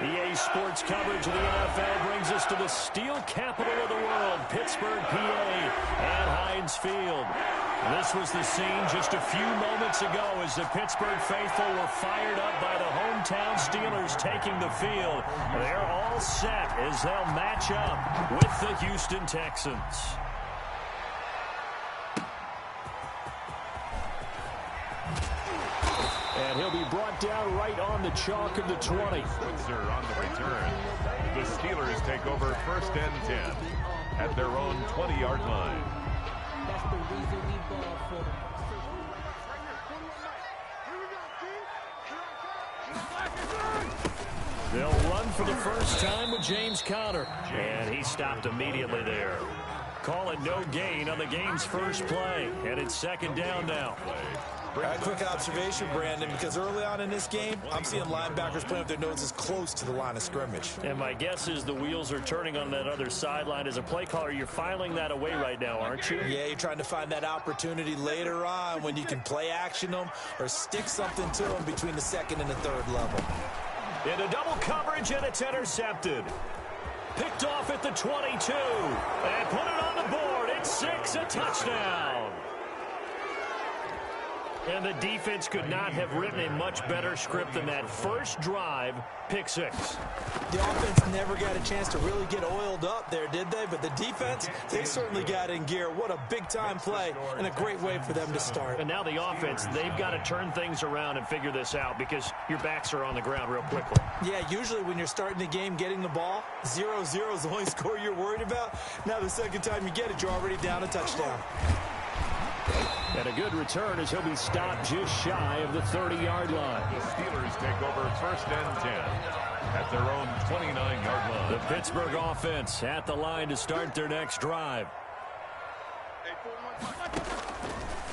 EA Sports coverage of the NFL brings us to the steel capital of the world, Pittsburgh, PA, at Heinz Field. This was the scene just a few moments ago as the Pittsburgh faithful were fired up by the hometown Steelers taking the field. They're all set as they'll match up with the Houston Texans. And he'll be brought down right on the chalk of the 20. Switzer on the return. The Steelers take over 1st and 10 at their own 20-yard line. That's the reason we ball for them. They'll run for the first time with James Conner. And he stopped immediately there. Call it no gain on the game's first play. And it's 2nd down now. Quick observation, Brandon, because early on in this game, I'm seeing linebackers playing with their noses close to the line of scrimmage. And my guess is the wheels are turning on that other sideline. As a play caller, you're filing that away right now, aren't you? Yeah, you're trying to find that opportunity later on when you can play action them or stick something to them between the 2nd and the 3rd level. Into double coverage, and it's intercepted. Picked off at the 22. And put it on the board. It's 6, a touchdown. And the defense could not have written a much better script than that first drive, pick 6. The offense never got a chance to really get oiled up there, did they? But the defense, they certainly got in gear. What a big-time play and a great way for them to start. And now the offense, they've got to turn things around and figure this out because your backs are on the ground real quickly. Yeah, usually when you're starting the game getting the ball, 0-0 is the only score you're worried about. Now the 2nd time you get it, you're already down a touchdown. And a good return as he'll be stopped just shy of the 30-yard line. The Steelers take over 1st and 10 at their own 29-yard line. The Pittsburgh offense at the line to start their next drive.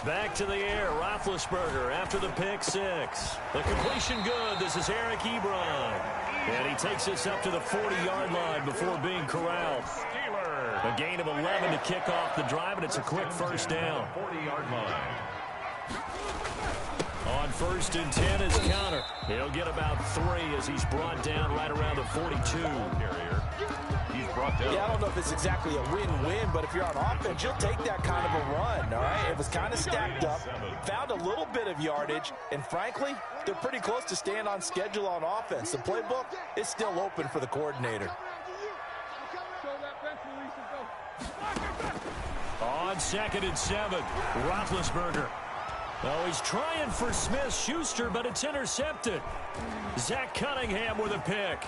Back to the air, Roethlisberger after the pick 6. The completion good. This is Eric Ebron. And he takes us up to the 40-yard line before being corralled. A gain of 11 to kick off the drive, and it's a quick first down. 40-yard line. On 1st and 10 is Conner. He'll get about 3 as he's brought down right around the 42. He's brought down. Yeah, I don't know if it's exactly a win-win, but if you're on offense, you'll take that kind of a run, all right? It was kind of stacked up, found a little bit of yardage, and frankly, they're pretty close to staying on schedule on offense. The playbook is still open for the coordinator. On 2nd and 7, Roethlisberger. Oh, he's trying for Smith-Schuster, but it's intercepted. Zach Cunningham with a pick.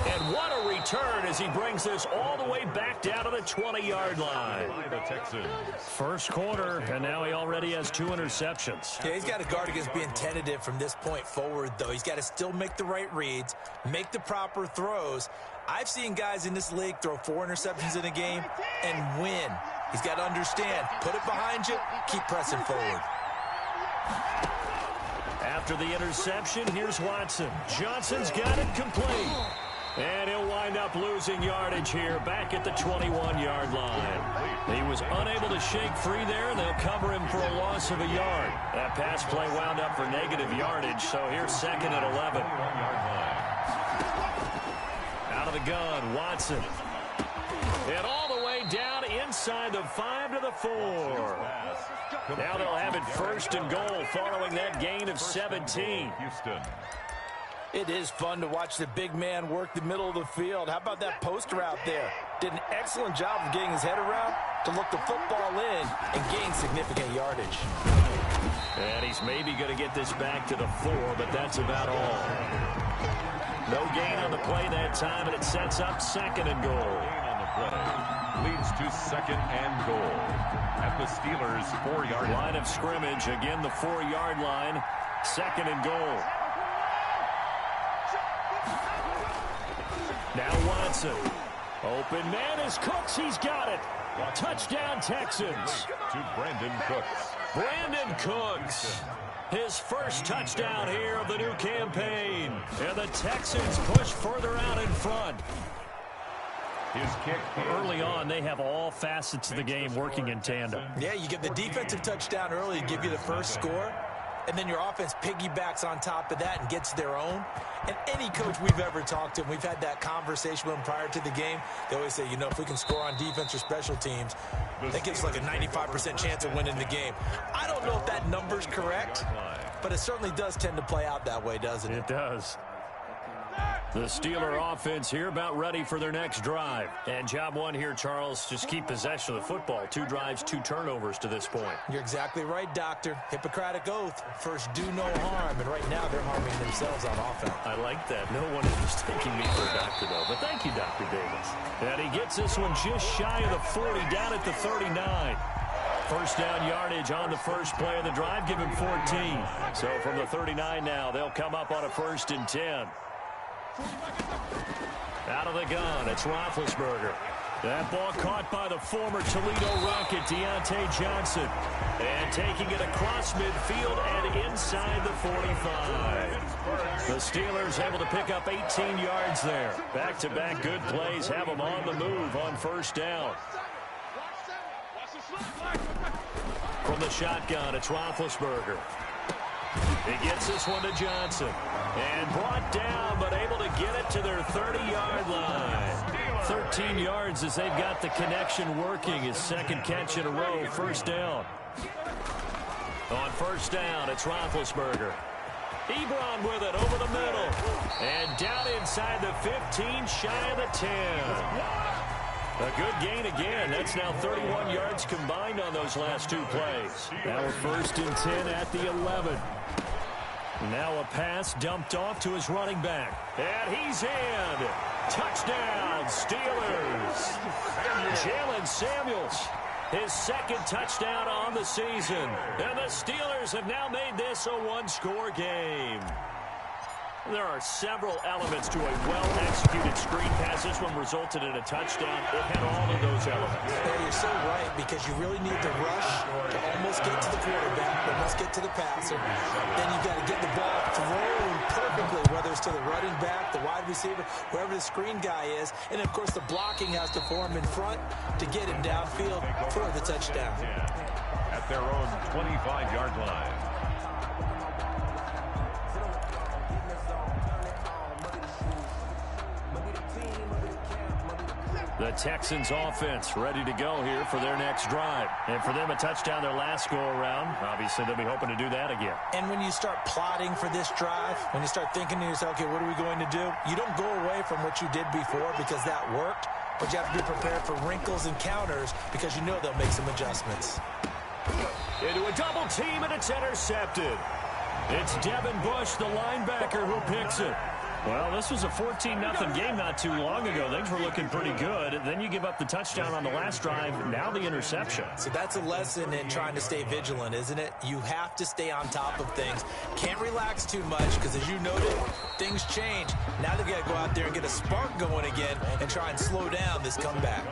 And what a return as he brings this all the way back down to the 20-yard line. The Texans. First quarter, and now he already has 2 interceptions. Yeah, he's got to guard against being tentative from this point forward, though. He's got to still make the right reads, make the proper throws. I've seen guys in this league throw 4 interceptions in a game and win. He's got to understand, put it behind you, keep pressing forward. After the interception, here's Watson. Johnson's got it complete. And he'll wind up losing yardage here back at the 21-yard line. He was unable to shake free there. They'll cover him for a loss of a yard. That pass play wound up for negative yardage, so here's 2nd and 11. Out of the gun, Watson. And all the way down inside the 5 to the 4. Now they'll have it 1st and goal following that gain of 17. Houston. It is fun to watch the big man work the middle of the field. How about that post route there? Did an excellent job of getting his head around to look the football in and gain significant yardage. And he's maybe going to get this back to the 4, but that's about all. No gain on the play that time, and it sets up 2nd and goal. Gain on the play leads to 2nd and goal at the Steelers' 4-yard line. Line of scrimmage, again the 4-yard line, 2nd and goal. Now Watson. Open man is Cooks. He's got it. Touchdown Texans. To Brandon Cooks. Brandon Cooks. His first touchdown here of the new campaign. And the Texans push further out in front. His kick. Early on, they have all facets of the game working in tandem. Yeah, you get the defensive touchdown early to give you the first score. and then your offense piggybacks on top of that and gets their own. And any coach we've ever talked to, and we've had that conversation with them prior to the game, they always say, you know, if we can score on defense or special teams, that gives like a 95% chance of winning the game. I don't know if that number's correct, but it certainly does tend to play out that way, doesn't it? It does. The Steeler offense here about ready for their next drive. And job one here, Charles, just keep possession of the football. 2 drives, 2 turnovers to this point. You're exactly right, Doctor. Hippocratic oath. First, do no harm. And right now, they're harming themselves on offense. I like that. No one is mistaking me for a doctor, though. But thank you, Dr. Davis. And he gets this one just shy of the 40, down at the 39. First down yardage on the first play of the drive. Give him 14. So from the 39 now, they'll come up on a 1st and 10. Out of the gun, it's Roethlisberger. That ball caught by the former Toledo Rocket, Deontay Johnson. And taking it across midfield and inside the 45. The Steelers able to pick up 18 yards there. Back-to-back good plays have them on the move on first down. From the shotgun, it's Roethlisberger. He gets this one to Johnson. And brought down, but able to get it to their 30-yard line. 13 yards as they've got the connection working. His second catch in a row, first down. On first down, it's Roethlisberger. Ebron with it over the middle. And down inside the 15, shy of the 10. A good gain again. That's now 31 yards combined on those last 2 plays. Now a 1st and 10 at the 11. Now a pass dumped off to his running back. And he's in. Touchdown, Steelers. Jalen Samuels, his 2nd touchdown on the season. And the Steelers have now made this a 1-score game. There are several elements to a well-executed screen pass. This one resulted in a touchdown. It had all of those elements. Yeah, you're so right, because you really need the rush to almost get to the quarterback, almost get to the passer. Then you've got to get the ball thrown perfectly, whether it's to the running back, the wide receiver, wherever the screen guy is. And, of course, the blocking has to form in front to get him downfield for the touchdown. At their own 25-yard line. The Texans offense ready to go here for their next drive. And for them, a touchdown their last go-around. Obviously, they'll be hoping to do that again. And when you start plotting for this drive, when you start thinking to yourself, okay, what are we going to do? You don't go away from what you did before because that worked, but you have to be prepared for wrinkles and counters because you know they'll make some adjustments. Into a double team, and it's intercepted. It's Devin Bush, the linebacker, who picks it. Well, this was a 14-0 game not too long ago. Things were looking pretty good. Then you give up the touchdown on the last drive. Now the interception. So that's a lesson in trying to stay vigilant, isn't it? You have to stay on top of things. Can't relax too much because, as you noted, things change. Now they've got to go out there and get a spark going again and try and slow down this comeback.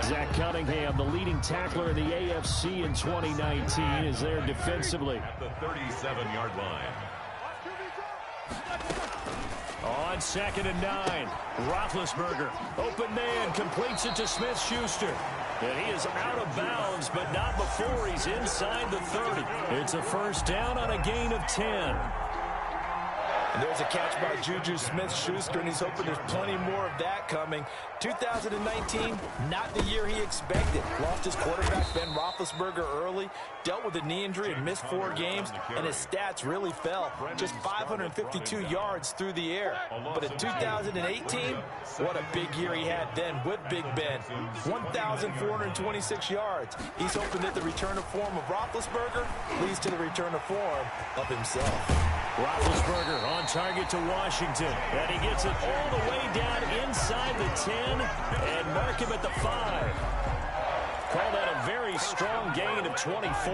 Zach Cunningham, the leading tackler in the AFC in 2019, is there defensively. At the 37-yard line. On 2nd and 9, Roethlisberger, open man, completes it to Smith-Schuster. And he is out of bounds, but not before he's inside the 30. It's a first down on a gain of 10. And there's a catch by Juju Smith-Schuster, and he's hoping there's plenty more of that coming. 2019, not the year he expected. Lost his quarterback, Ben Roethlisberger, early. Dealt with a knee injury and missed 4 games, and his stats really fell. Just 552 yards through the air. But in 2018, what a big year he had then with Big Ben. 1,426 yards. He's hoping that the return of form of Roethlisberger leads to the return of form of himself. Roethlisberger on target to Washington. And he gets it all the way down inside the 10 and mark him at the 5. Call that a very strong gain of 24.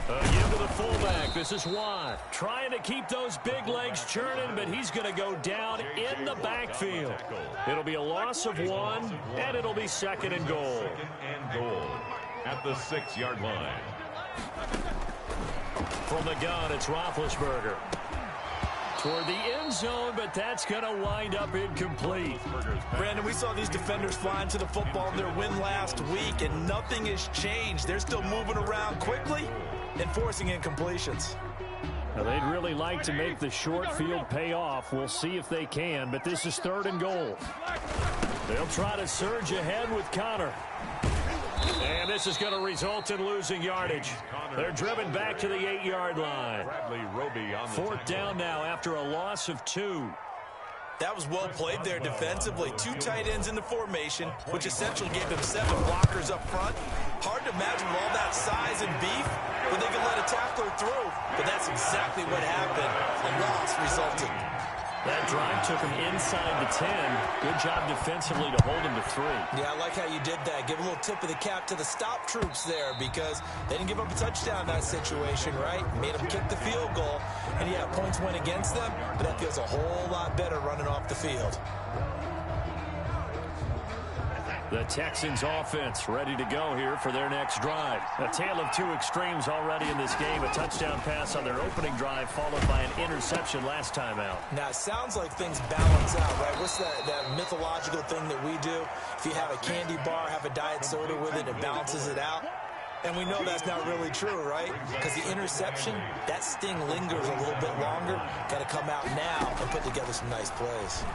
Again to the fullback. This is Watt trying to keep those big legs churning, but he's going to go down in the backfield. It'll be a loss of 1, and it'll be 2nd and goal. 2nd and goal. At the 6-yard line. From the gun, it's Roethlisberger. Toward the end zone, but that's going to wind up incomplete. Brandon, we saw these defenders flying to the football in their win last week, and nothing has changed. They're still moving around quickly and forcing incompletions. Now, they'd really like to make the short field pay off. We'll see if they can, but this is 3rd and goal. They'll try to surge ahead with Connor. And this is going to result in losing yardage. They're driven back to the 8-yard line. 4th down now after a loss of 2. That was well played there defensively. 2 tight ends in the formation, which essentially gave them 7 blockers up front. Hard to imagine with all that size and beef, but they could let a tackler through. But that's exactly what happened. A loss resulted. That drive took him inside the 10. Good job defensively to hold him to 3. Yeah, I like how you did that. Give a little tip of the cap to the stop troops there because they didn't give up a touchdown in that situation, right? Made them kick the field goal. And yeah, points went against them, but that feels a whole lot better running off the field. The Texans offense ready to go here for their next drive. A tale of 2 extremes already in this game. A touchdown pass on their opening drive followed by an interception last time out. Now, it sounds like things balance out, right? What's that mythological thing that we do? If you have a candy bar, have a diet soda with it, it balances it out. And we know that's not really true, right? Because the interception, that sting lingers a little bit longer. Got to come out now and put together some nice plays.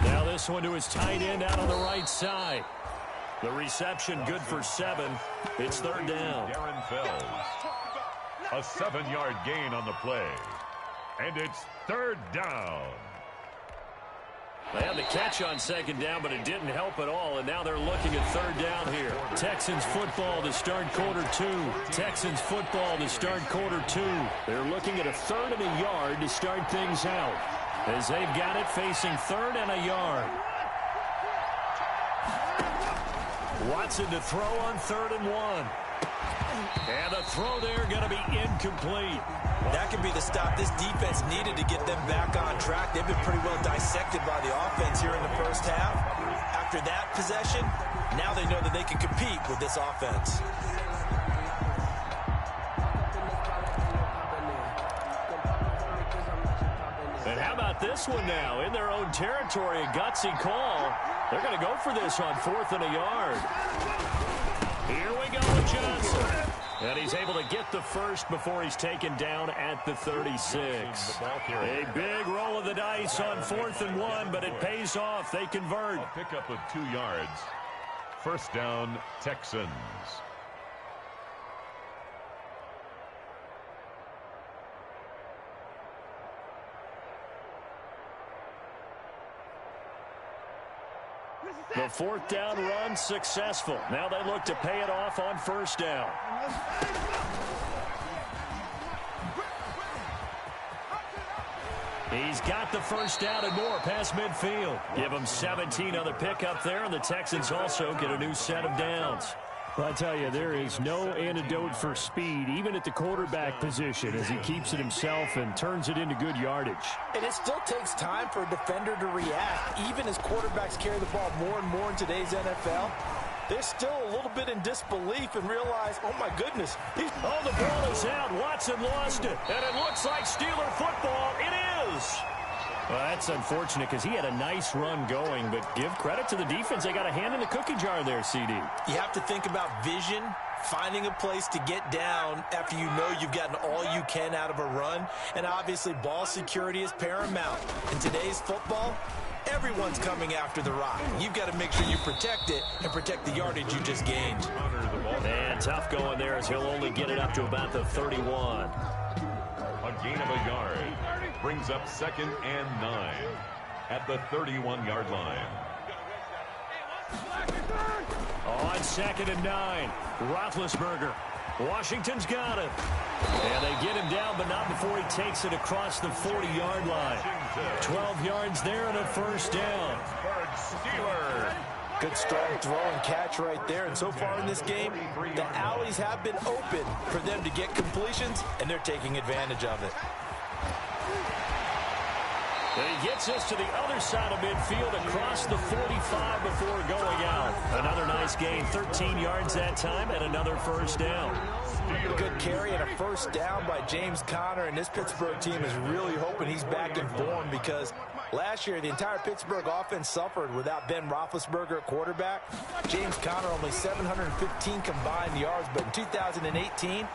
Now this one to his tight end out on the right side. The reception good for 7. It's 3rd down. Darren Fells. A 7-yard gain on the play. And it's 3rd down. They had the catch on 2nd down, but it didn't help at all, and now they're looking at 3rd down here. Texans football to start quarter 2. Texans football to start quarter 2. They're looking at a 3rd and a yard to start things out, as they've got it facing 3rd and a yard. Watson to throw on 3rd and 1. And the throw there going to be incomplete. That could be the stop this defense needed to get them back on track. They've been pretty well dissected by the offense here in the first half. After that possession, now they know that they can compete with this offense. And how about this one now? In their own territory, a gutsy call. They're going to go for this on 4th and a yard. Here we go with Johnson. And he's able to get the first before he's taken down at the 36. A big roll of the dice on 4th and 1, but it pays off. They convert. A pickup of 2 yards. 1st down, Texans. The 4th down run successful. Now they look to pay it off on 1st down. He's got the 1st down and more past midfield. Give him 17 on the pickup there, and the Texans also get a new set of downs. Well, I tell you, there is no antidote for speed, even at the quarterback position, as he keeps it himself and turns it into good yardage. And it still takes time for a defender to react. Even as quarterbacks carry the ball more and more in today's NFL, they're still a little bit in disbelief and realize, oh, my goodness. Oh, the ball is out. Watson lost it, and it looks like Steeler football. It is. Well, that's unfortunate because he had a nice run going, but give credit to the defense. They got a hand in the cookie jar there, CD. You have to think about vision, finding a place to get down after you know you've gotten all you can out of a run, and obviously ball security is paramount. In today's football, everyone's coming after the rock. You've got to make sure you protect it and protect the yardage you just gained. And tough going there as he'll only get it up to about the 31. A gain of a yard. Brings up 2nd and 9 at the 31-yard line. On 2nd and 9, Roethlisberger. Washington's got it. And they get him down, but not before he takes it across the 40-yard line. 12 yards there and a 1st down. Steeler. Good strong throw and catch right there. And so far in this game, the alleys have been open for them to get completions, and they're taking advantage of it. And he gets us to the other side of midfield across the 45 before going out. Another nice gain, 13 yards that time, and another 1st down. A good carry and a first down by James Conner, and this Pittsburgh team is really hoping he's back in form because last year the entire Pittsburgh offense suffered without Ben Roethlisberger at quarterback. James Conner only 715 combined yards, but in 2018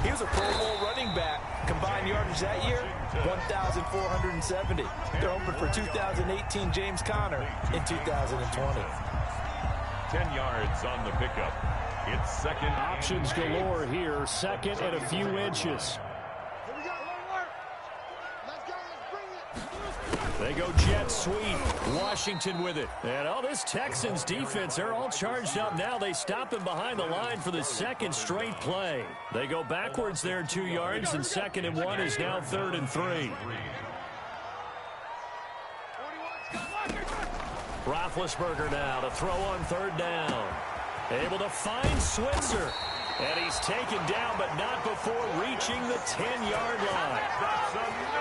he was a Pro Bowl running back. Combined yardage that year, 1,470. They're hoping for 2018 James Conner in 2020. 10 yards on the pickup. It's second. Options galore here. Second and a few inches. They go jet sweep. Washington with it. And all this Texans defense, they're all charged up now. They stop him behind the line for the second straight play. They go backwards there 2 yards, and 2nd and 1 is now 3rd and 3. Roethlisberger now to throw on 3rd down. Able to find Switzer. And he's taken down, but not before reaching the 10-yard line.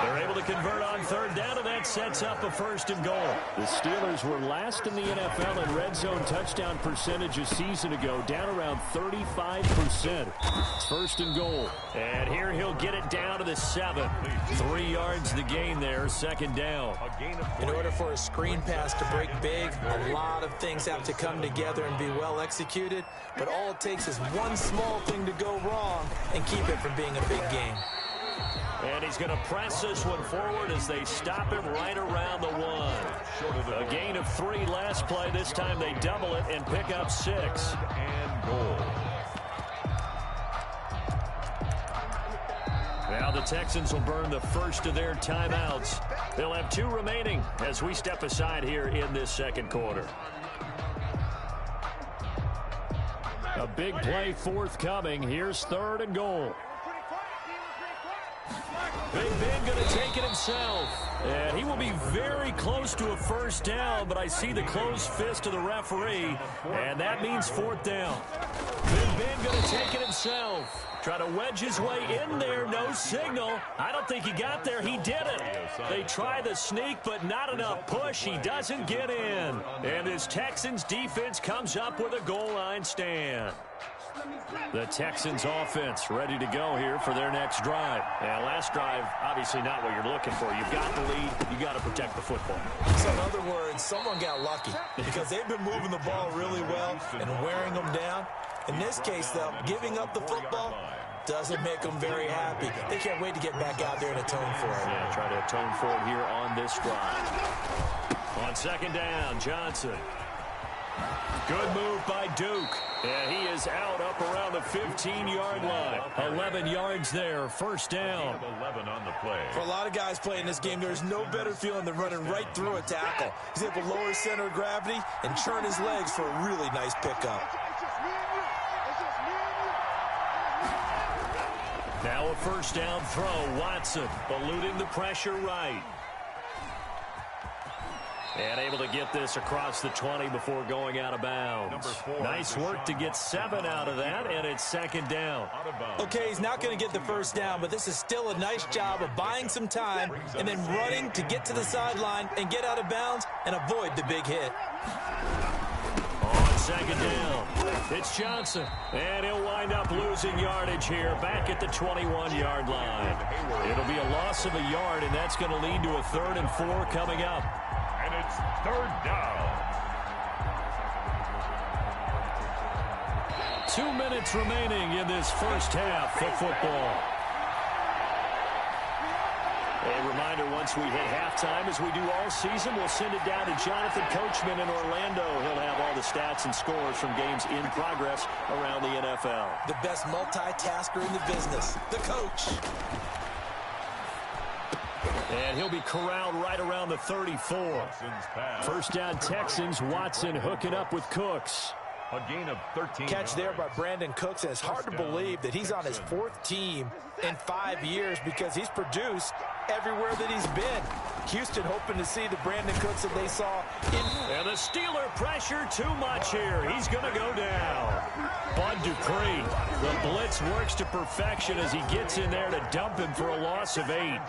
They're able to convert on 3rd down, and that sets up a 1st and goal. The Steelers were last in the NFL in red zone touchdown percentage a season ago, down around 35%. It's 1st and goal. And here he'll get it down to the 7. 3 yards the gain there, 2nd down. In order for a screen pass to break big, a lot of things have to come together and be well executed, but all it takes is one small thing to go wrong and keep it from being a big game. And he's going to press this one forward as they stop him right around the 1. A gain of 3 last play. This time they double it and pick up 6. And goal. Now the Texans will burn the first of their timeouts. They'll have 2 remaining as we step aside here in this 2nd quarter. A big play forthcoming. Here's 3rd and goal. Big Ben going to take it himself. And he will be very close to a 1st down, but I see the closed fist of the referee, and that means 4th down. Big Ben going to take it himself. Try to wedge his way in there. No signal. I don't think he got there. He didn't. They try the sneak, but not enough push. He doesn't get in. And this Texans defense comes up with a goal line stand. The Texans offense ready to go here for their next drive. And last drive, obviously not what you're looking for. You've got the lead. You got to protect the football. So in other words, someone got lucky because they've been moving the ball really well and wearing them down. In this case, though, giving up the football doesn't make them very happy. They can't wait to get back out there and atone for it. Yeah, try to atone for it here on this drive. On 2nd down, Johnson. Good move by Duke. And he is out up around the 15-yard line. 11 yards there, 1st down. 11 on the play. For a lot of guys playing this game, there's no better feeling than running right through a tackle. He's able to lower his center of gravity and churn his legs for a really nice pickup. Now a 1st down throw. Watson eluding the pressure right. And able to get this across the 20 before going out of bounds. Nice work to get 7 out of that, and it's 2nd down. Okay, he's not going to get the 1st down, but this is still a nice job of buying some time and then running to get to the sideline and get out of bounds and avoid the big hit. On 2nd down, it's Johnson. And he'll wind up losing yardage here back at the 21-yard line. It'll be a loss of a yard, and that's going to lead to a 3rd and 4 coming up. And it's 3rd down. 2 minutes remaining in this first half of football. A reminder, once we hit halftime, as we do all season, we'll send it down to Jonathan Coachman in Orlando. He'll have all the stats and scores from games in progress around the NFL. The best multitasker in the business, the coach. And he'll be corralled right around the 34. 1st down Texans. Watson hooking up with Cooks. A gain of 13. Catch there by Brandon Cooks, and it's hard to believe that he's on his 4th team in 5 years because he's produced everywhere that he's been. Houston hoping to see the Brandon Cooks that they saw in. And the Steeler pressure too much here. He's going to go down. Bud Dupree. The blitz works to perfection as he gets in there to dump him for a loss of 8.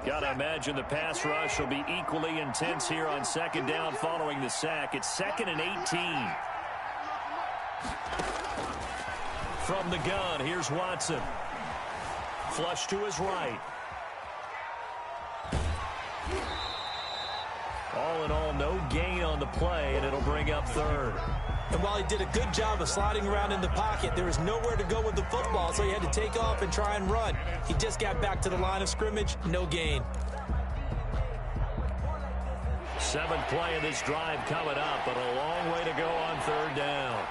Got to imagine the pass rush will be equally intense here on second down following the sack. It's 2nd and 18. From the gun, here's Watson. Flush to his right. All in all, no gain on the play, and it'll bring up 3rd. And while he did a good job of sliding around in the pocket, there was nowhere to go with the football, so he had to take off and try and run. He just got back to the line of scrimmage, no gain. 7th play of this drive coming up, but a long way to go on 3rd down.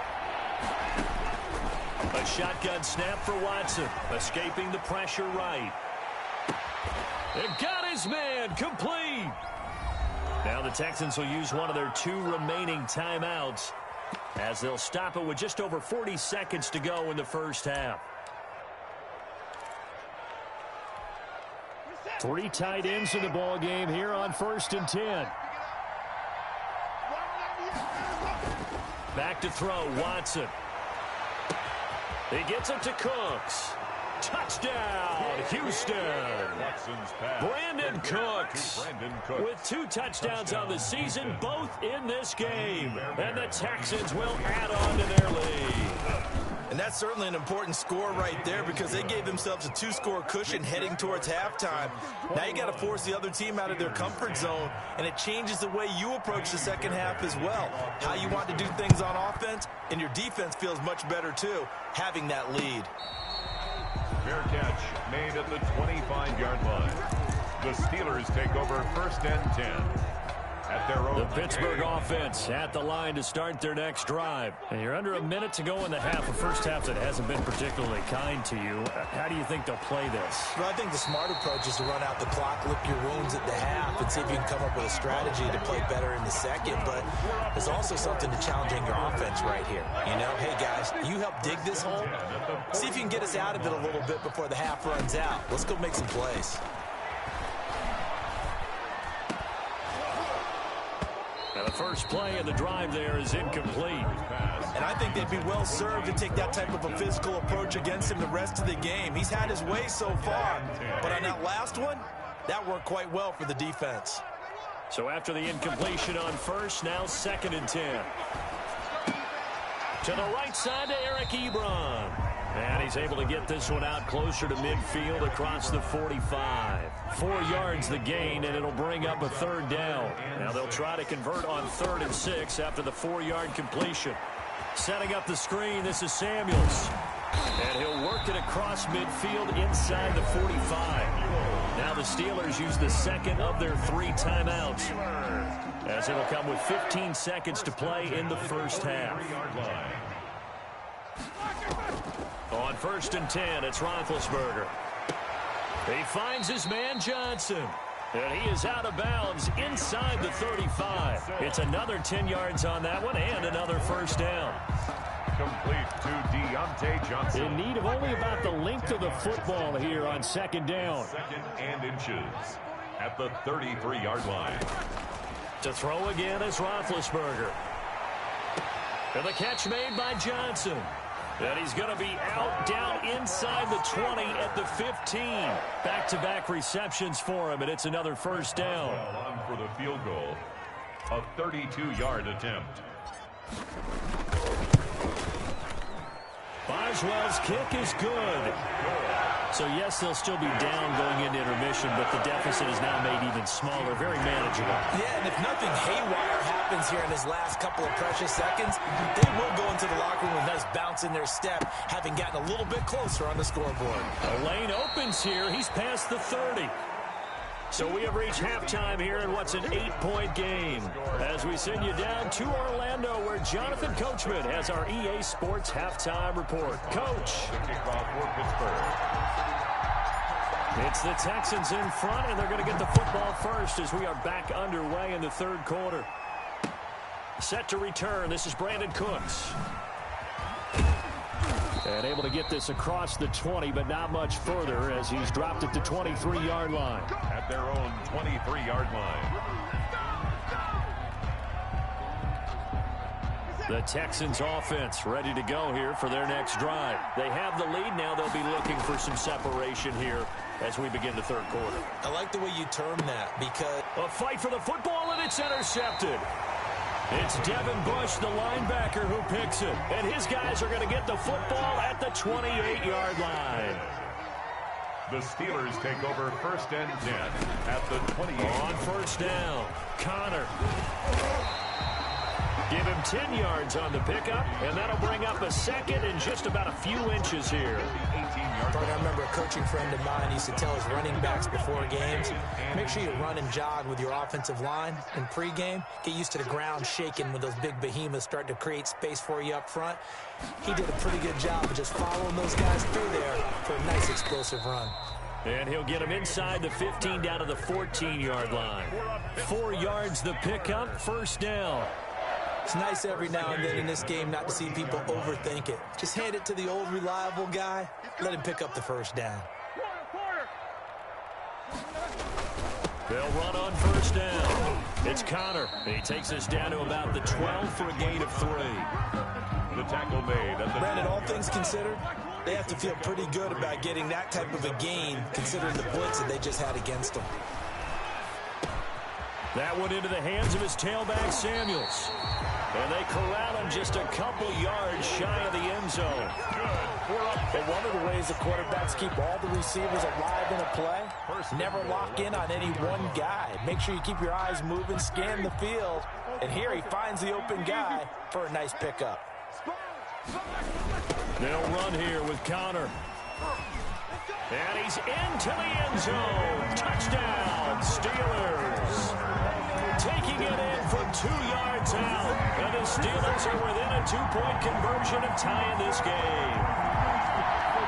A shotgun snap for Watson, escaping the pressure right. It got his man, complete. Now the Texans will use one of their 2 remaining timeouts, as they'll stop it with just over 40 seconds to go in the first half. 3 tight ends in the ball game here on 1st and 10. Back to throw, Watson. He gets it to Cooks. Touchdown, Houston. Brandon Cooks with 2 touchdowns on the season, both in this game. And the Texans will add on to their lead. And that's certainly an important score right there, because they gave themselves a 2-score cushion heading towards halftime. Now you got to force the other team out of their comfort zone, and it changes the way you approach the second half as well. How you want to do things on offense, and your defense feels much better too, having that lead. Fair catch made at the 25-yard line. The Steelers take over 1st and 10. At their own the Pittsburgh offense at the line to start their next drive. And you're under a minute to go in the half. A first half that hasn't been particularly kind to you. How do you think they'll play this? Well, I think the smart approach is to run out the clock, lick your wounds at the half, and see if you can come up with a strategy to play better in the second. But there's also something to challenging your offense right here. You know, hey, guys, you help dig this hole. See if you can get us out of it a little bit before the half runs out. Let's go make some plays. Now the first play of the drive there is incomplete. And I think they'd be well served to take that type of a physical approach against him the rest of the game. He's had his way so far, but on that last one, that worked quite well for the defense. So after the incompletion on 1st, now 2nd and 10. To the right side to Eric Ebron. And he's able to get this one out closer to midfield across the 45. 4 yards the gain, and it'll bring up a 3rd down. Now they'll try to convert on 3rd and 6 after the 4-yard completion. Setting up the screen, this is Samuels. And he'll work it across midfield inside the 45. Now the Steelers use the 2nd of their 3 timeouts, as it'll come with 15 seconds to play in the first half. On 1st and 10, it's Roethlisberger. He finds his man Johnson. And he is out of bounds inside the 35. It's another 10 yards on that one and another first down. Complete to Deontay Johnson. In need of only about the length of the football here on 2nd down. 2nd and inches at the 33-yard line. To throw again is Roethlisberger. And the catch made by Johnson. And he's going to be out down inside the 20 at the 15. Back-to-back receptions for him, and it's another first down. On for the field goal. A 32-yard attempt. Boswell's kick is good. So, yes, they'll still be down going into intermission, but the deficit is now made even smaller, very manageable. Yeah, and if nothing haywire happens here in his last couple of precious seconds, they will go into the locker room with a nice bounce in their step, having gotten a little bit closer on the scoreboard. A lane opens here. He's past the 30. So we have reached halftime here in what's an 8-point game, as we send you down to Orlando, where Jonathan Coachman has our EA Sports halftime report. Coach. Kickoff for Pittsburgh. It's the Texans in front, and they're going to get the football first as we are back underway in the 3rd quarter. Set to return. This is Brandon Cooks. And able to get this across the 20, but not much further, as he's dropped at the 23-yard line. At their own 23-yard line. The Texans offense ready to go here for their next drive. They have the lead. Now they'll be looking for some separation here as we begin the third quarter. I like the way you term that because A fight for the football, and it's intercepted. It's Devin Bush, the linebacker, who picks it. And his guys are going to get the football at the 28-yard line. The Steelers take over 1st and 10 at the 28. On first down, Connor. Give him 10 yards on the pickup, and that'll bring up a second in just about a few inches here. I remember a coaching friend of mine used to tell his running backs before games, make sure you run and jog with your offensive line in pregame. Get used to the ground shaking when those big behemoths start to create space for you up front. He did a pretty good job of just following those guys through there for a nice explosive run. And he'll get him inside the 15 down to the 14-yard line. 4 yards the pickup, first down. It's nice every now and then in this game not to see people overthink it. Just hand it to the old reliable guy. Let him pick up the first down. They'll run on first down. It's Connor. He takes us down to about the 12 for a gain of 3. The tackle made at the Brandon, all things considered, they have to feel pretty good about getting that type of a gain considering the blitz that they just had against them. That went into the hands of his tailback, Samuels. And they corral him just a couple yards shy of the end zone. But one of the ways the quarterbacks keep all the receivers alive in a play, never lock in on any one guy. Make sure you keep your eyes moving, scan the field. And here he finds the open guy for a nice pickup. They'll run here with Connor. And he's into the end zone. Touchdown, Steelers. Taking it in from 2 yards out. And the Steelers are within a 2-point conversion of tying this game.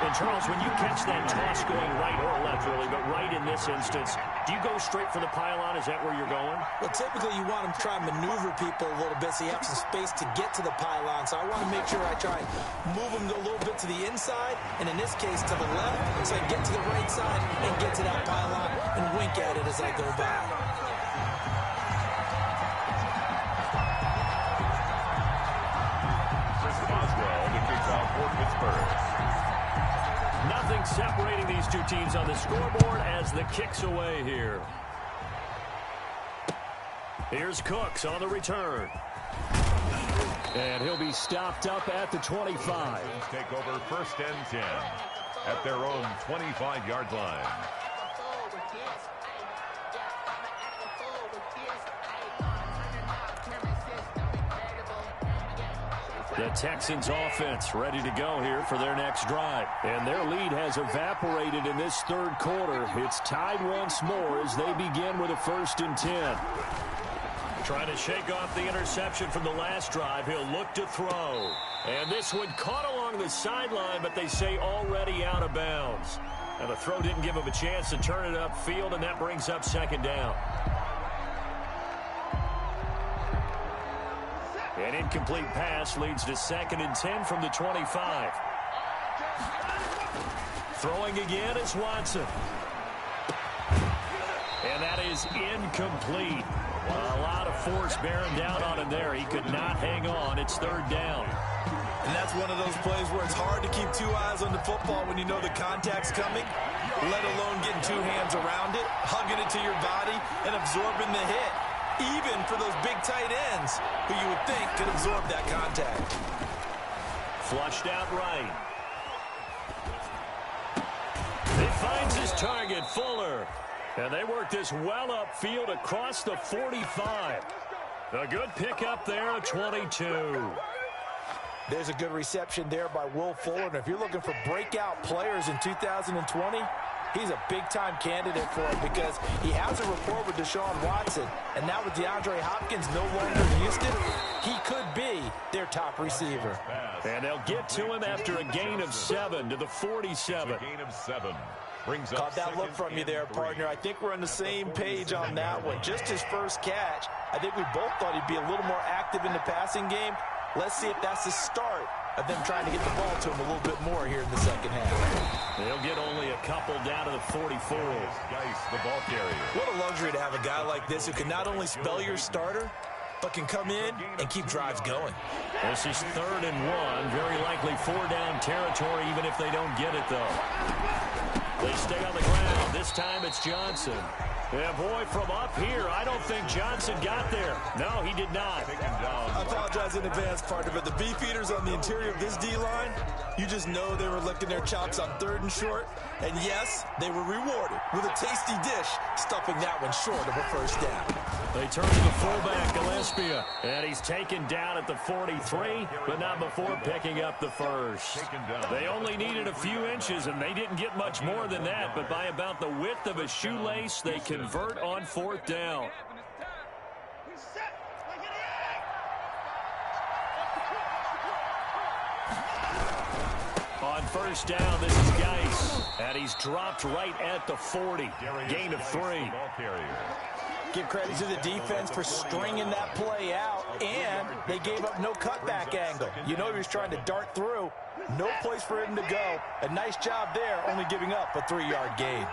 And Charles, when you catch that toss going right or left, really, but right in this instance, do you go straight for the pylon? Is that where you're going? Well, typically you want them to try and maneuver people a little bit so you have some space to get to the pylon. So I want to make sure I try and move them a little bit to the inside, and in this case to the left, so I get to the right side and get to that pylon and wink at it as I go by. Boswell to kick off for Pittsburgh. Nothing separating these two teams on the scoreboard as the kick's away here. Here's Cooks on the return. And he'll be stopped up at the 25. Take over 1st and 10 at their own 25-yard line. The Texans offense ready to go here for their next drive. And their lead has evaporated in this third quarter. It's tied once more as they begin with a 1st and 10. Trying to shake off the interception from the last drive. He'll look to throw. And this one caught along the sideline, but they say already out of bounds. And the throw didn't give him a chance to turn it upfield, and that brings up 2nd down. An incomplete pass leads to 2nd and 10 from the 25. Throwing again is Watson. And that is incomplete. A lot of force bearing down on him there. He could not hang on. It's 3rd down. And that's one of those plays where it's hard to keep 2 eyes on the football when you know the contact's coming, let alone getting 2 hands around it, hugging it to your body, and absorbing the hit. Even for those big tight ends who you would think could absorb that contact. Flushed out right. He finds his target, Fuller. And they work this well upfield across the 45. A good pickup there at 22. There's a good reception there by Will Fuller. And if you're looking for breakout players in 2020, he's a big-time candidate for it because he has a rapport with Deshaun Watson. And now with DeAndre Hopkins no longer in Houston, he could be their top receiver. And they'll get to him after a gain of 7 to the 47. A gain of 7. Brings Caught up that look from you there, partner. I think we're on the same page on that one. Just his first catch, I think we both thought he'd be a little more active in the passing game. Let's see if that's the start of them trying to get the ball to him a little bit more here in the second half. They'll get only a couple down to the 44. Geis, the ball carrier. What a luxury to have a guy like this who can not only spell your starter, but can come in and keep drives going. This is 3rd and 1. Very likely 4-down territory, even if they don't get it, though. They stay on the ground. This time it's Johnson. Yeah, boy, from up here, I don't think Johnson got there. No, he did not. I apologize in advance, partner, but the beefeaters on the interior of this D-line, you just know they were licking their chops on 3rd and short. And yes, they were rewarded with a tasty dish, stuffing that one short of a first down. They turn to the fullback, Gillespie, and he's taken down at the 43, but not before picking up the first. They only needed a few inches, and they didn't get much more than that, but by about the width of a shoelace, they convert on 4th down. On 1st down, this is Geis, and he's dropped right at the 40. Gain of 3. Give credit to the defense for stringing that play out, and they gave up no cutback angle. You know he was trying to dart through. No place for him to go. A nice job there, only giving up a 3-yard gain.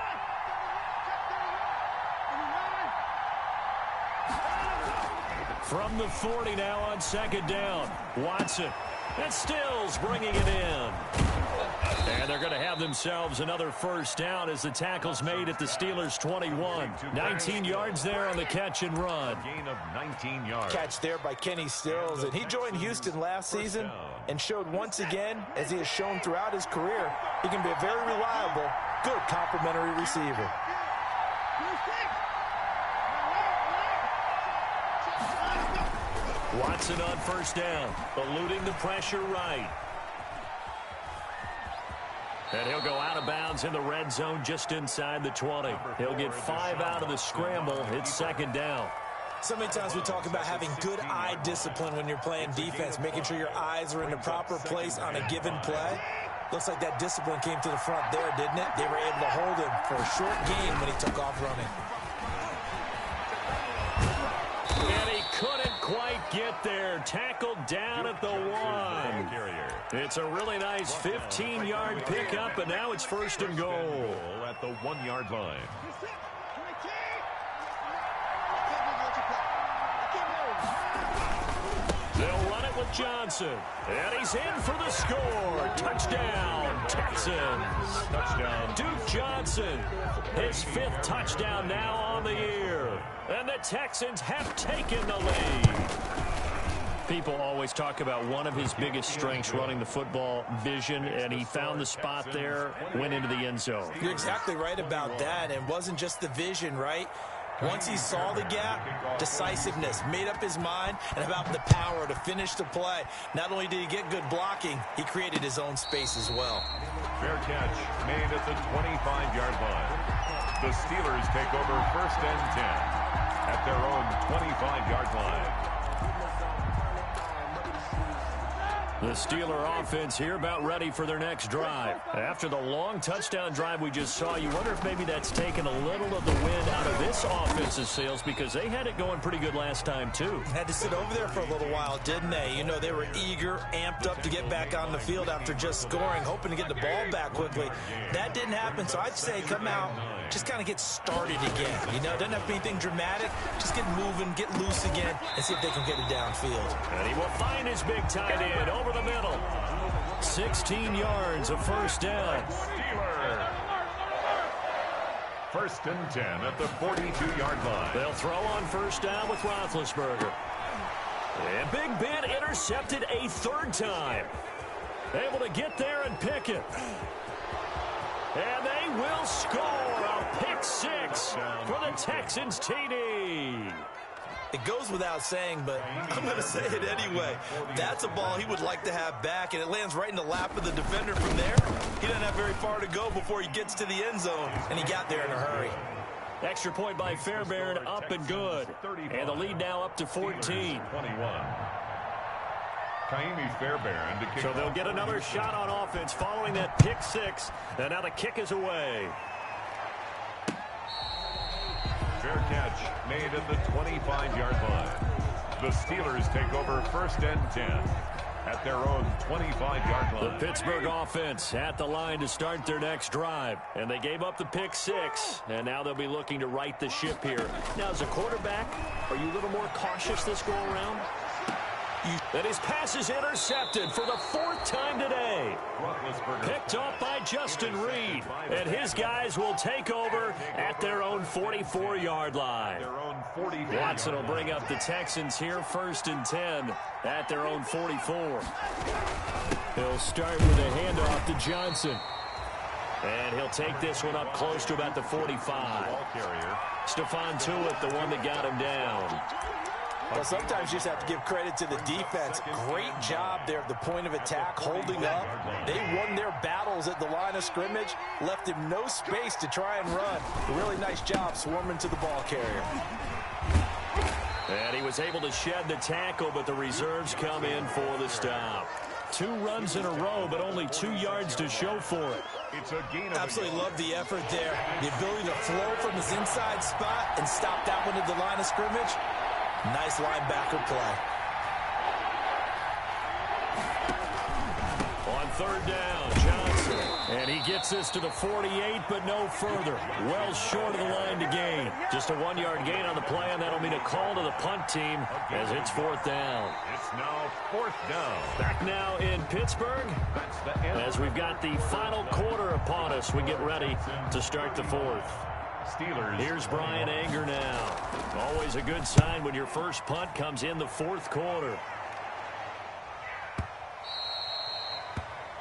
From the 40 now on 2nd down. Watson. And Stills bringing it in. And they're going to have themselves another first down as the tackle's made at the Steelers' 21. 19 yards there on the catch and run. Gain of 19 yards. Catch there by Kenny Stills, and he joined Houston last season and showed once again, as he has shown throughout his career, he can be a very reliable, good complementary receiver. Watson on 1st down, eluding the pressure right. And he'll go out of bounds in the red zone just inside the 20. He'll get 5 out of the scramble. It's 2nd down. So many times we talk about having good eye discipline when you're playing defense, making sure your eyes are in the proper place on a given play. Looks like that discipline came to the front there, didn't it? They were able to hold him for a short gain when he took off running. And he couldn't quite get there. Tackled down at the 1. It's a really nice 15-yard pickup, and now it's 1st and goal. At the 1-yard line. They'll run it with Johnson. And he's in for the score. Touchdown, Texans. Touchdown. Duke Johnson, his 5th touchdown now on the year. And the Texans have taken the lead. People always talk about one of his biggest strengths, running the football, vision, and he found the spot there, went into the end zone. You're exactly right about that. It wasn't just the vision, right? Once he saw the gap, decisiveness, made up his mind, and about the power to finish the play. Not only did he get good blocking, he created his own space as well. Fair catch made at the 25-yard line. The Steelers take over 1st and 10 at their own 25-yard line. The Steeler offense here about ready for their next drive. After the long touchdown drive we just saw, you wonder if maybe that's taken a little of the wind out of this offense's sails, because they had it going pretty good last time too. Had to sit over there for a little while, didn't they? You know, they were eager, amped up to get back on the field after just scoring, hoping to get the ball back quickly. That didn't happen, so I'd say come out, just kind of get started again. You know, doesn't have to be anything dramatic. Just get moving, get loose again, and see if they can get it downfield. And he will find his big tight end over the middle. 16 yards of first down. Steelers. 1st and 10 at the 42-yard line. They'll throw on 1st down with Roethlisberger. And Big Ben intercepted a 3rd time. Able to get there and pick it. And they will score a pick 6 for the Texans TD. It goes without saying, but I'm going to say it anyway. That's a ball he would like to have back, and it lands right in the lap of the defender from there. He doesn't have very far to go before he gets to the end zone, and he got there in a hurry. Extra point by Fairbairn, up and good. And the lead now up to 14. 21. Kaimi Fairbairn to kick. So they'll get another shot on offense following that pick 6. And now the kick is away. Fair catch made at the 25-yard line. The Steelers take over 1st and 10 at their own 25-yard line. The Pittsburgh offense at the line to start their next drive. And they gave up the pick 6. And now they'll be looking to right the ship here. Now, as a quarterback, are you a little more cautious this go around? And his pass is intercepted for the 4th time today. Picked off by Justin Reed. And his guys will take over at their own 44-yard line. Watson will bring up the Texans here 1st and 10 at their own 44. He'll start with a handoff to Johnson. And he'll take this one up close to about the 45. Stephon Tuitt, the one that got him down. Well, sometimes you just have to give credit to the defense. Great job there at the point of attack, holding up. They won their battles at the line of scrimmage, left him no space to try and run. A really nice job swarming to the ball carrier. And he was able to shed the tackle, but the reserves come in for the stop. 2 runs in a row, but only 2 yards to show for it. It's a gain of Absolutely love the effort there. The ability to flow from his inside spot and stop that one at the line of scrimmage. Nice linebacker play. On 3rd down, Johnson. And he gets this to the 48, but no further. Well short of the line to gain. Just a 1-yard gain on the play, and that'll mean a call to the punt team as it's 4th down. It's now 4th down. Back now in Pittsburgh as we've got the final quarter upon us. We get ready to start the 4th. Steelers. Here's Brian Anger now. Always a good sign when your first punt comes in the 4th quarter.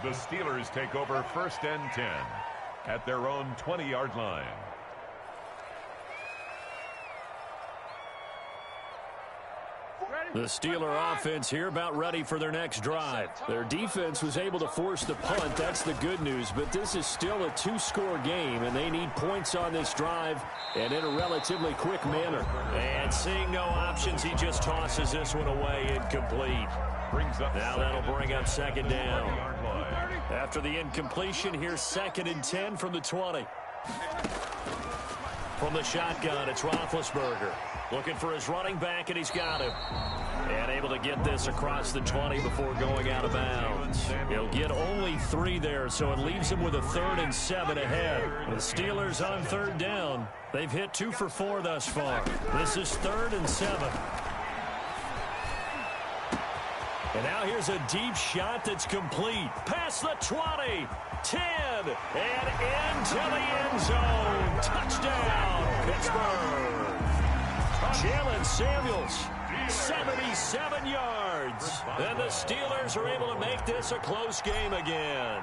The Steelers take over 1st and 10 at their own 20-yard line. The Steeler offense here about ready for their next drive. Their defense was able to force the punt. That's the good news. But this is still a 2-score game, and they need points on this drive and in a relatively quick manner. And seeing no options, he just tosses this one away incomplete. Now that'll bring up 2nd down. After the incompletion, here's 2nd and 10 from the 20. From the shotgun, it's Roethlisberger. Looking for his running back, and he's got him. And able to get this across the 20 before going out of bounds. He'll get only 3 there, so it leaves him with a 3rd and 7 ahead. The Steelers on 3rd down. They've hit 2 for 4 thus far. This is 3rd and 7. And now here's a deep shot that's complete. Past the 20, 10, and into the end zone. Touchdown, Pittsburgh. Jalen Samuels, 77 yards. And the Steelers are able to make this a close game again.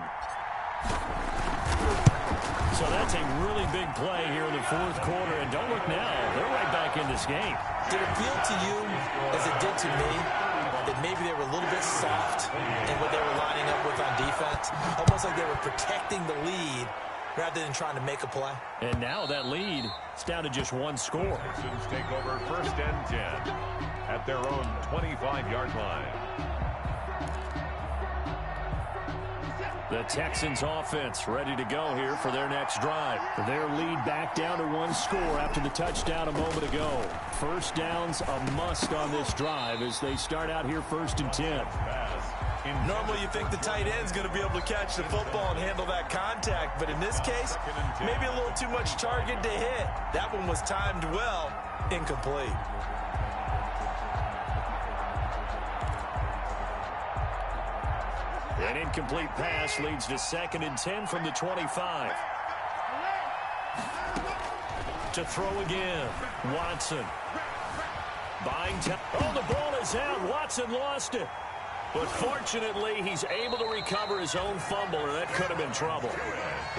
So that's a really big play here in the 4th quarter. And don't look now, they're right back in this game. Did it feel to you, as it did to me, that maybe they were a little bit soft in what they were lining up with on defense? Almost like they were protecting the lead rather than trying to make a play. And now that lead is down to just 1 score. Texans take over 1st and 10 at their own 25-yard line. The Texans offense ready to go here for their next drive. Their lead back down to 1 score after the touchdown a moment ago. 1st down's a must on this drive as they start out here 1st and 10. Normally you think the tight end's going to be able to catch the football and handle that contact, but in this case, maybe a little too much target to hit. That one was timed well, incomplete. An incomplete pass leads to 2nd and 10 from the 25. To throw again, Watson. Buying time. Oh, the ball is out. Watson lost it. But fortunately, he's able to recover his own fumble, or that could have been trouble.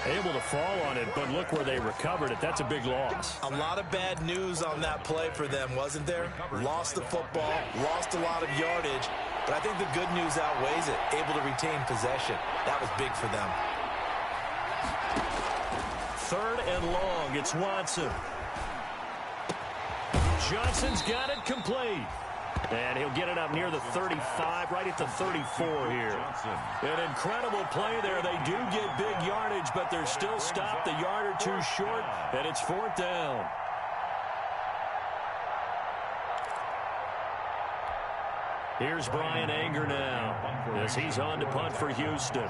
Able to fall on it, but look where they recovered it. That's a big loss. A lot of bad news on that play for them, wasn't there? Lost the football, lost a lot of yardage, but I think the good news outweighs it. Able to retain possession. That was big for them. 3rd and long. It's Watson. Johnson's got it complete. And he'll get it up near the 35, right at the 34 here. An incredible play there. They do get big yardage, but they're still stopped a yard or 2 short, and it's 4th down. Here's Brian Anger now as he's on to punt for Houston.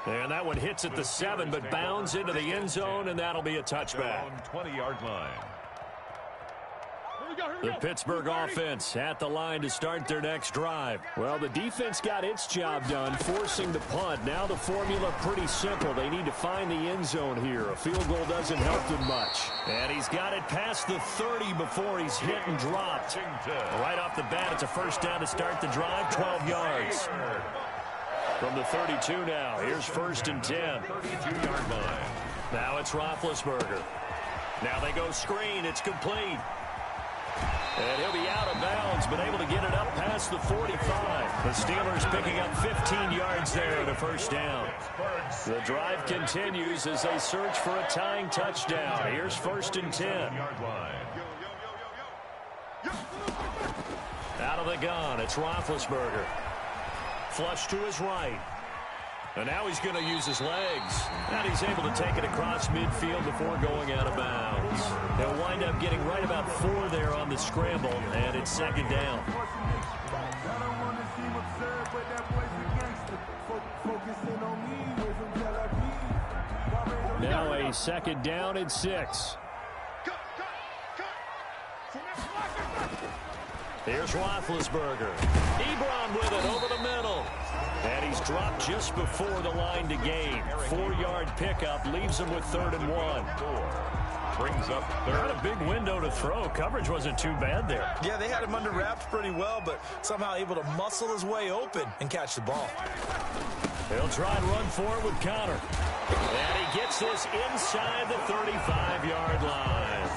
And that one hits at the 7, but bounds into the end zone, and that'll be a touchback. 20-yard line. The Pittsburgh offense at the line to start their next drive. Well, the defense got its job done, forcing the punt. Now the formula pretty simple. They need to find the end zone here. A field goal doesn't help them much. And he's got it past the 30 before he's hit and dropped. Right off the bat, it's a first down to start the drive, 12 yards. From the 32 now, here's first and 10. 32-yard line. Now it's Roethlisberger. Now they go screen. It's complete. And he'll be out of bounds, but able to get it up past the 45. The Steelers picking up 15 yards there and a first down. The drive continues as they search for a tying touchdown. Here's first and 10. Out of the gun, it's Roethlisberger. Flush to his right. And now he's going to use his legs. And he's able to take it across midfield before going out of bounds. He'll wind up getting right about 4 there on the scramble, and it's second down. Now a second down and 6. Here's Roethlisberger. Ebron with it over the middle. And he's dropped just before the line to gain. 4-yard pickup leaves him with 3rd and 1. Brings up third. Not a big window to throw. Coverage wasn't too bad there. Yeah, they had him under wraps pretty well, but somehow able to muscle his way open and catch the ball. He'll try and run for it with Connor. And he gets this inside the 35-yard line.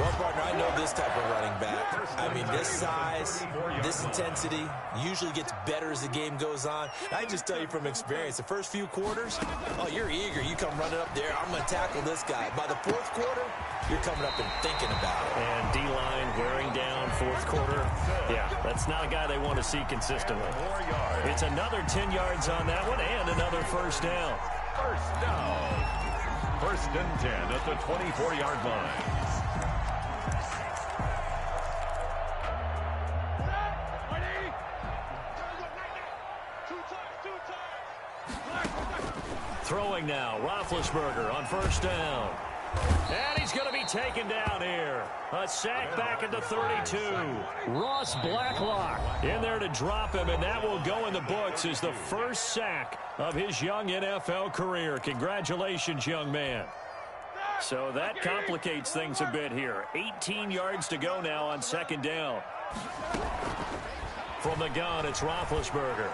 Well, partner, I know this type of running back. I mean, this size, this intensity usually gets better as the game goes on. I just tell you from experience, the first few quarters, oh, you're eager. You come running up there, I'm going to tackle this guy. By the 4th quarter, you're coming up and thinking about it. And D-line wearing down 4th quarter. Yeah, that's not a guy they want to see consistently. It's another 10 yards on that one and another first down. First down. First and 10 at the 24-yard line. Throwing now, Roethlisberger on first down. And he's going to be taken down here. A sack back at the 32. Ross Blacklock in there to drop him, and that will go in the books as the first sack of his young NFL career. Congratulations, young man. So that complicates things a bit here. 18 yards to go now on second down. From the gun, it's Roethlisberger.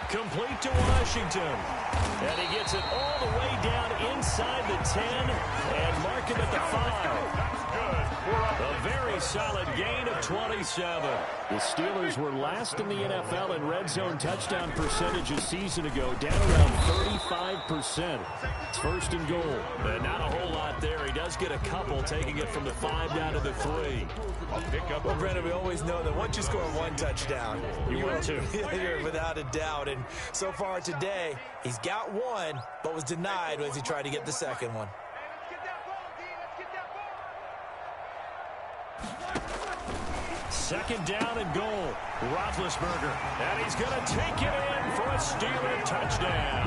Complete to Washington. And he gets it all the way down inside the 10 and mark him at the 5. A very solid gain of 27. The Steelers were last in the NFL in red zone touchdown percentage a season ago, down around 35%. It's first and goal. And not a whole lot there. He does get a couple, taking it from the 5 down to the 3. Well, Brendan, we always know that once you score 1 touchdown, you win 2. You're without a doubt. And so far today, he's got 1, but was denied as he tried to get the second one. Second down and goal. Roethlisberger. And he's going to take it in for a Steeler touchdown.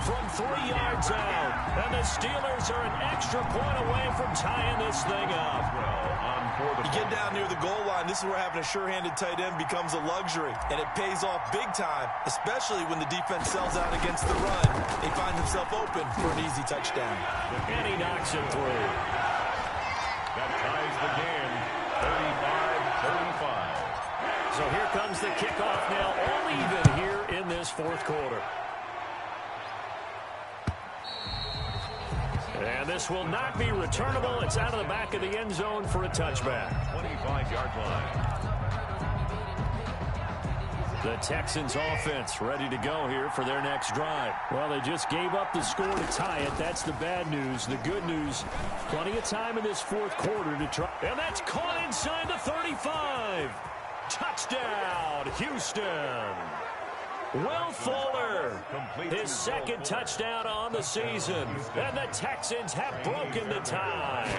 From 3 yards out. And the Steelers are an extra point away from tying this thing up. You get down near the goal line, this is where having a sure-handed tight end becomes a luxury. And it pays off big time, especially when the defense sells out against the run. He finds himself open for an easy touchdown. And he knocks it through. That ties the game, 35-35. So here comes the kickoff now, all even here in this 4th quarter. And this will not be returnable. It's out of the back of the end zone for a touchback. 25-yard line. The Texans offense ready to go here for their next drive. Well, they just gave up the score to tie it. That's the bad news. The good news, plenty of time in this 4th quarter to try. And that's caught inside the 35. Touchdown, Houston. Will Fuller, his second touchdown on the season, and the Texans have broken the tie.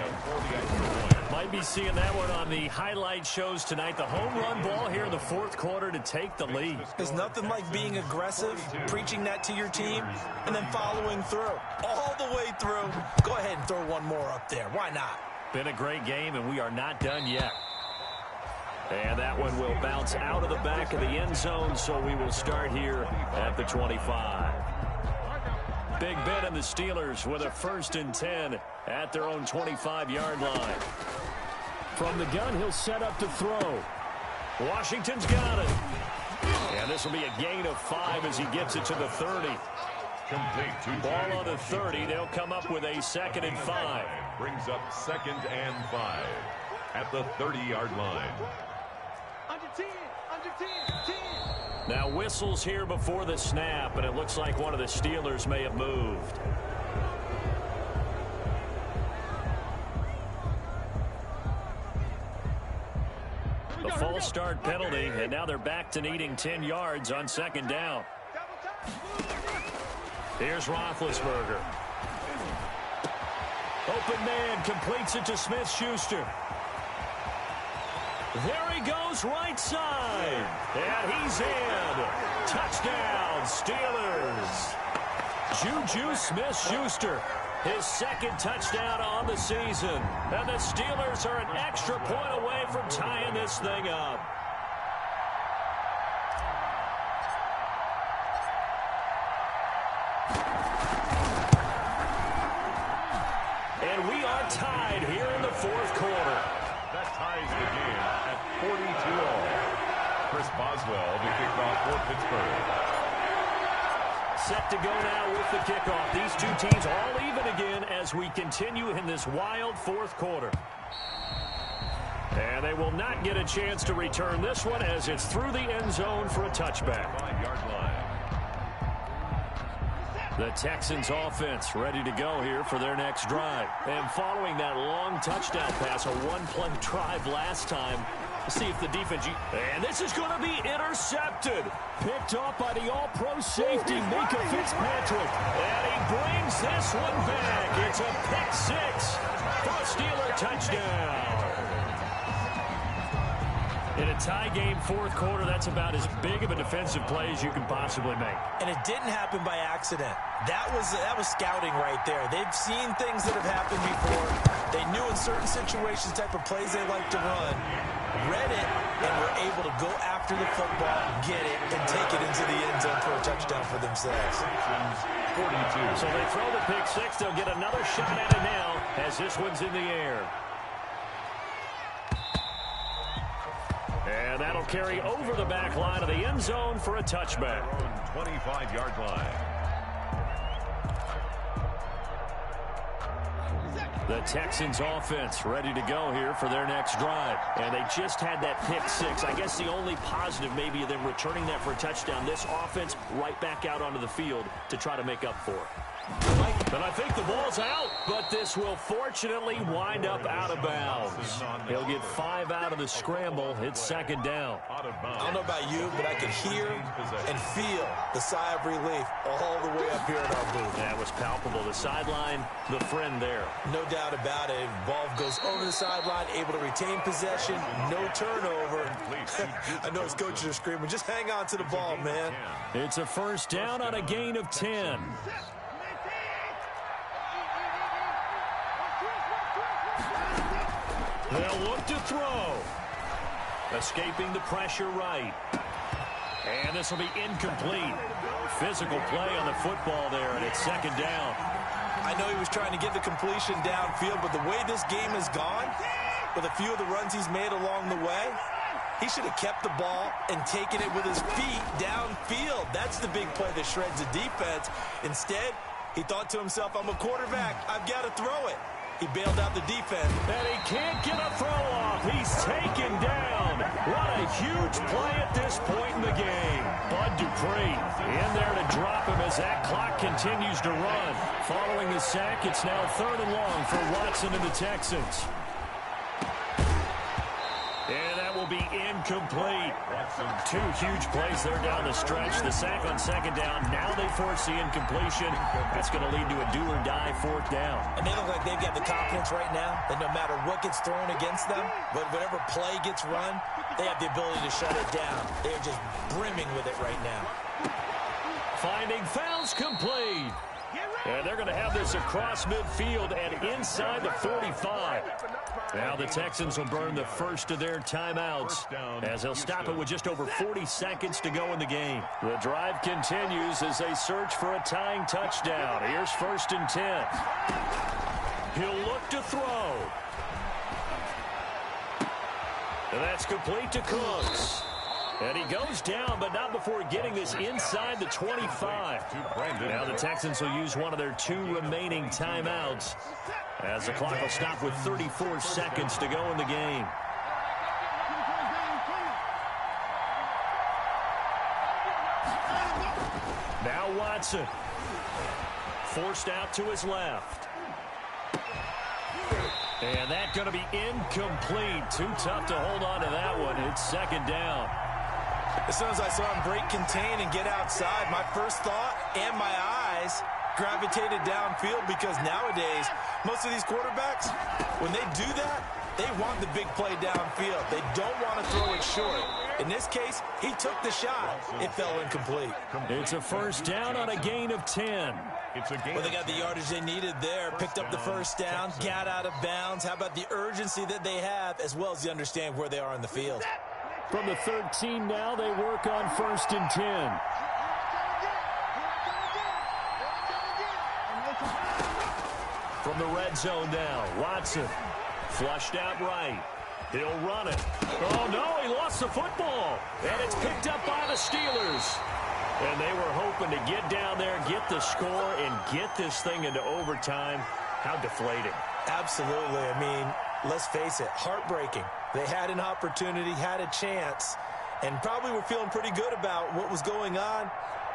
Might be seeing that one on the highlight shows tonight. The home run ball here in the fourth quarter to take the lead. There's nothing like being aggressive, preaching that to your team, and then following through. All the way through. Go ahead and throw one more up there. Why not? Been a great game, and we are not done yet. And that one will bounce out of the back of the end zone, so we will start here at the 25. Big Ben and the Steelers with a 1st and 10 at their own 25-yard line. From the gun, he'll set up to throw. Washington's got it. And this will be a gain of 5 as he gets it to the 30. Complete. Ball on the 30. They'll come up with a 2nd and 5. Brings up 2nd and 5 at the 30-yard line. Under 10, under 10, 10. Now whistles here before the snap, and it looks like one of the Steelers may have moved. The false start penalty, and now they're back to needing 10 yards on 2nd down. Here's Roethlisberger. Open man, completes it to Smith-Schuster. There he goes, right side. And he's in. Touchdown, Steelers. Juju Smith-Schuster, his 2nd touchdown on the season. And the Steelers are an extra point away from tying this thing up. And we are tied here in the 4th quarter. That ties the game at 42-all. Chris Boswell, the kickoff for Pittsburgh. Set to go now with the kickoff. These two teams all even again as we continue in this wild 4th quarter. And they will not get a chance to return this one as it's through the end zone for a touchback. 5-yard line. The Texans offense ready to go here for their next drive. And following that long touchdown pass, a one-play drive last time, let's see if the defense... And this is going to be intercepted. Picked off by the all-pro safety, Mika Fitzpatrick. And he brings this one back. It's a pick 6 for a Steeler touchdown. In a tie game 4th quarter, that's about as big of a defensive play as you can possibly make. And it didn't happen by accident. That was scouting right there. They've seen things that have happened before. They knew in certain situations type of plays they like to run, read it, and were able to go after the football, get it, and take it into the end zone for a touchdown for themselves. 42. So they throw the pick 6. They'll get another shot at it now as this one's in the air. And that'll carry over the back line of the end zone for a touchback. 25-yard line. The Texans offense ready to go here for their next drive. And they just had that pick 6. I guess the only positive maybe of them returning that for a touchdown. This offense right back out onto the field to try to make up for it. And I think the ball's out, but this will fortunately wind up out of bounds. He'll get 5 out of the scramble. It's 2nd down. I don't know about you, but I could hear and feel the sigh of relief all the way up here in our booth. That was palpable. The sideline, the friend there. No doubt about it. Ball goes over the sideline, able to retain possession, no turnover. I know his coaches are screaming, just hang on to the ball, man. It's a 1st down on a gain of 10. They'll look to throw. Escaping the pressure right. And this will be incomplete. Physical play on the football there, and it's 2nd down. I know he was trying to get the completion downfield, but the way this game has gone, with a few of the runs he's made along the way, he should have kept the ball and taken it with his feet downfield. That's the big play that shreds the defense. Instead, he thought to himself, I'm a quarterback. I've got to throw it. He bailed out the defense. And he can't get a throw off. He's taken down. What a huge play at this point in the game. Bud Dupree in there to drop him as that clock continues to run. Following the sack, it's now 3rd and long for Watson and the Texans. And that will be incomplete. Two huge plays there down the stretch. The sack on second down. Now they force the incompletion. That's going to lead to a do-or-die fourth down. And they look like they've got the confidence right now that no matter what gets thrown against them, whatever play gets run, they have the ability to shut it down. They are just brimming with it right now. Finding fouls complete. And they're going to have this across midfield and inside the 45. Now the Texans will burn the first of their timeouts as they'll stop it with just over 40 seconds to go in the game. The drive continues as they search for a tying touchdown. Here's 1st and 10. He'll look to throw. And that's complete to Cooks. And he goes down, but not before getting this inside the 25. Now the Texans will use one of their 2 remaining timeouts as the clock will stop with 34 seconds to go in the game. Now Watson. Forced out to his left. And that's going to be incomplete. Too tough to hold on to that one. It's 2nd down. As soon as I saw him break contain and get outside, my first thought and my eyes gravitated downfield because nowadays, most of these quarterbacks, when they do that, they want the big play downfield. They don't want to throw it short. In this case, he took the shot. It fell incomplete. It's a first down on a gain of 10. Well, they got the yardage they needed there, picked up the first down, got out of bounds. How about the urgency that they have as well as the understand where they are in the field? From the 13 now, they work on 1st and 10. From the red zone now, Watson flushed out right. He'll run it. Oh, no, he lost the football. And it's picked up by the Steelers. And they were hoping to get down there, get the score, and get this thing into overtime. How deflating. Absolutely. I mean, let's face it, heartbreaking. They had an opportunity, had a chance, and probably were feeling pretty good about what was going on,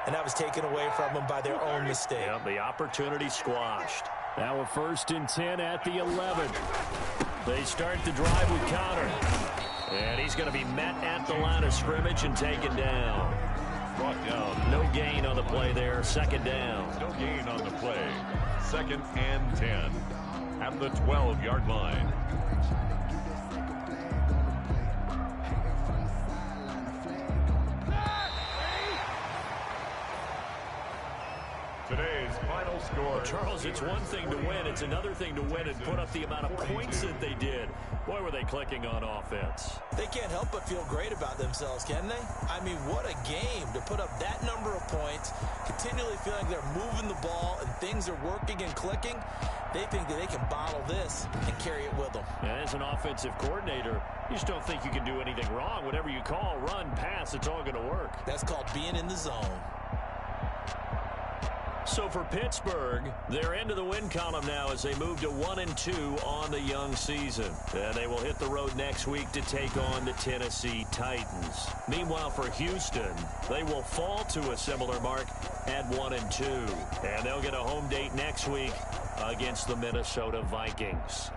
and that was taken away from them by their own mistake. Yep, the opportunity squashed. Now a 1st and 10 at the 11. They start the drive with Connor. And he's going to be met at the line of scrimmage and taken down. Brought down. No gain on the play there. 2nd down. No gain on the play. 2nd and 10 at the 12-yard line. Today's final score. Well, Charles, it's one thing to win. It's another thing to win and put up the amount of points that they did. Boy, were they clicking on offense. They can't help but feel great about themselves, can they? I mean, what a game to put up that number of points, continually feeling they're moving the ball and things are working and clicking. They think that they can bottle this and carry it with them. And as an offensive coordinator, you just don't think you can do anything wrong. Whatever you call, run, pass, it's all going to work. That's called being in the zone. So for Pittsburgh, they're into the win column now as they move to 1-2 on the young season. And they will hit the road next week to take on the Tennessee Titans. Meanwhile, for Houston, they will fall to a similar mark at 1-2. And they'll get a home date next week against the Minnesota Vikings.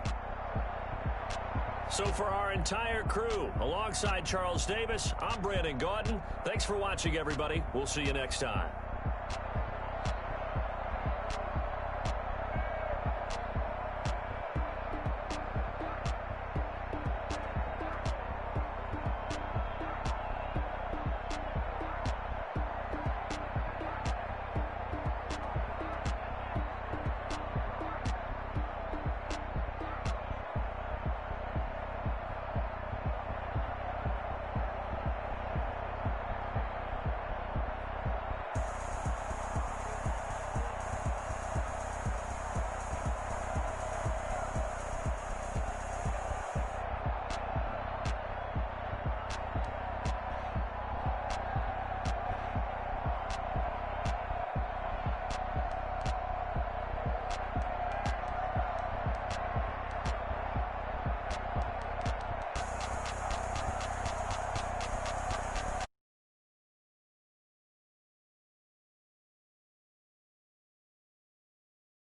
So for our entire crew, alongside Charles Davis, I'm Brandon Gaudin. Thanks for watching, everybody. We'll see you next time.